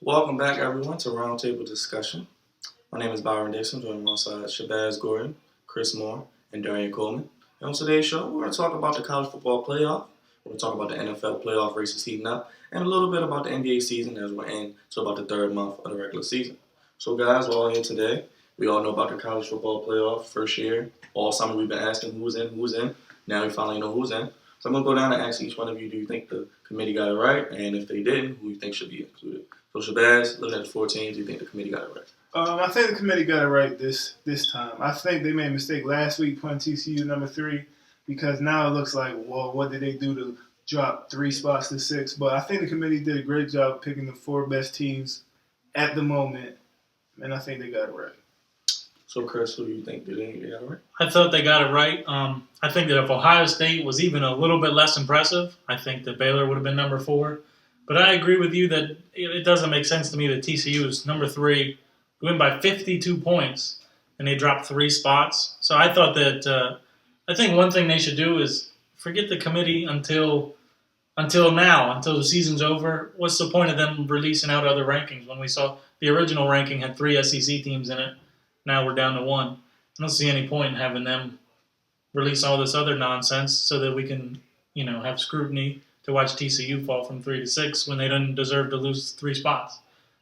Welcome back, everyone, to Roundtable Discussion. My name is Byron Dixon, joined alongside Shabazz Gordon, Chris Moore, and Darian Coleman. And on today's show, we're going to talk about the college football playoff. We're going to talk about the NFL playoff races heating up, and a little bit about the NBA season as we're in to about the third month of the regular season. So, guys, we're all here today. We all know about the college football playoff first year. All summer we've been asking who's in. Now we finally know who's in. So I'm going to go down and ask each one of you, do you think the committee got it right? And if they didn't, who do you think should be included? So Shabazz, looking at the 4 teams, do you think the committee got it right? I think the committee got it right this time. I think they made a mistake last week putting TCU number 3 because now it looks like, well, what did they do to drop 3 spots to 6? But I think the committee did a great job picking the 4 best teams at the moment, and I think they got it right. So, Chris, who do you think? Did they get it right? I thought they got it right. I think that if Ohio State was even a little bit less impressive, I think that Baylor would have been number 4. But I agree with you that it doesn't make sense to me that TCU is number 3, win by 52 points, and they dropped 3 spots. So I thought that I think one thing they should do is forget the committee until now, until the season's over. What's the point of them releasing out other rankings when we saw the original ranking had 3 SEC teams in it? Now we're down to 1. I don't see any point in having them release all this other nonsense so that we can, have scrutiny to watch TCU fall from 3 to 6 when they didn't deserve to lose 3 spots.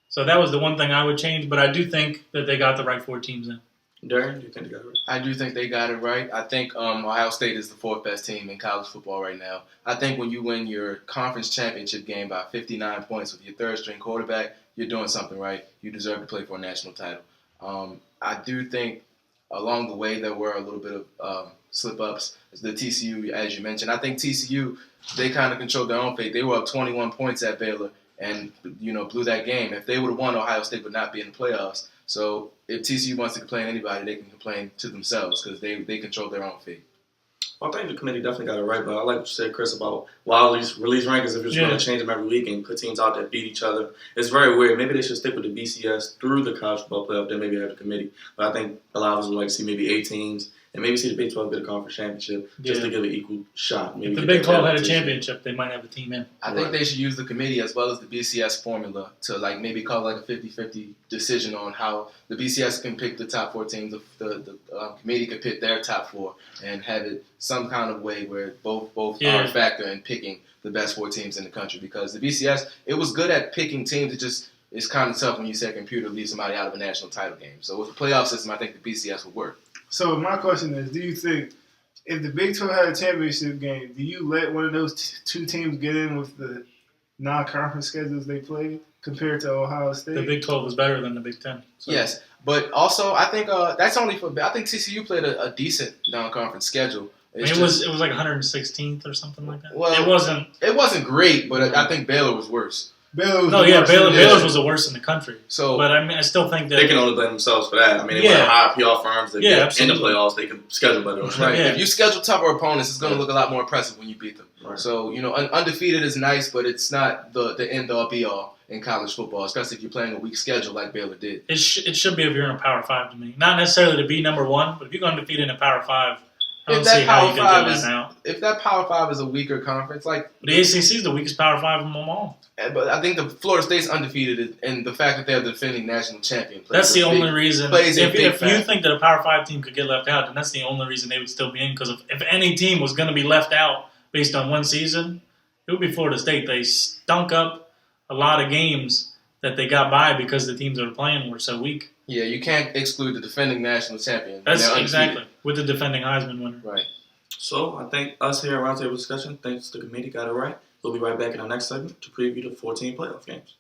So that was the one thing I would change, but I do think that they got the right 4 teams in. Darren, do you think they got it right? I do think they got it right. I think Ohio State is the 4th best team in college football right now. I think when you win your conference championship game by 59 points with your third-string quarterback, you're doing something right. You deserve to play for a national title. I do think along the way there were a little bit of slip-ups. The TCU, as you mentioned, I think TCU, they kind of controlled their own fate. They were up 21 points at Baylor and, blew that game. If they would have won, Ohio State would not be in the playoffs. So if TCU wants to complain to anybody, they can complain to themselves because they control their own fate. Well, I think the committee definitely got it right, but I like what you said, Chris, about release rankings if you're just going to change them every week and put teams out that beat each other. It's very weird. Maybe they should stick with the BCS through the college football playoff, then maybe have the committee. But I think a lot of us would like to see maybe 8 teams and maybe see the Big 12 get a conference championship just to give it an equal shot. Maybe if the Big 12 had a championship, they might have a team in. I think they should use the committee as well as the BCS formula to maybe call a 50-50 decision on how the BCS can pick the top 4 teams, the committee could pick their top 4 and have it some kind of way where both are a factor in picking the best 4 teams in the country. Because the BCS, it was good at picking teams. It's kind of tough when you say a computer leaves somebody out of a national title game. So with the playoff system, I think the BCS would work. So my question is, do you think if the Big 12 had a championship game, do you let one of those 2 teams get in with the non-conference schedules they played compared to Ohio State? The Big 12 was better than the Big 10. So. Yes, but also I think that's only for. I think TCU played a decent non-conference schedule. It was like 116th or something like that. Well, it wasn't great, but I think Baylor was worse. Baylor's was the worst in the country. So, but I still think that they can only blame themselves for that. I mean, they want to hire PR firms that get in the playoffs. They can schedule better. Right. If you schedule tougher opponents, it's going to look a lot more impressive when you beat them. Right. So undefeated is nice, but it's not the end all be all in college football, especially if you're playing a weak schedule like Baylor did. It should be if you're in a Power 5 to me, not necessarily to be number 1, but if you're going undefeated in a Power 5. I don't see how you can do that now. If that Power 5 is a weaker conference, the ACC is the weakest Power 5 of them all. But I think the Florida State's undefeated, and the fact that they're the defending national champion. That's the only reason. If you think that a Power 5 team could get left out, then that's the only reason they would still be in. Because if any team was going to be left out based on one season, it would be Florida State. They stunk up a lot of games that they got by because the teams that were playing were so weak. Yeah, you can't exclude the defending national champion. That's exactly. With the defending Heisman winner. Right. So I think us here at Roundtable Discussion, thanks to the committee, got it right. We'll be right back in our next segment to preview the 14 playoff games.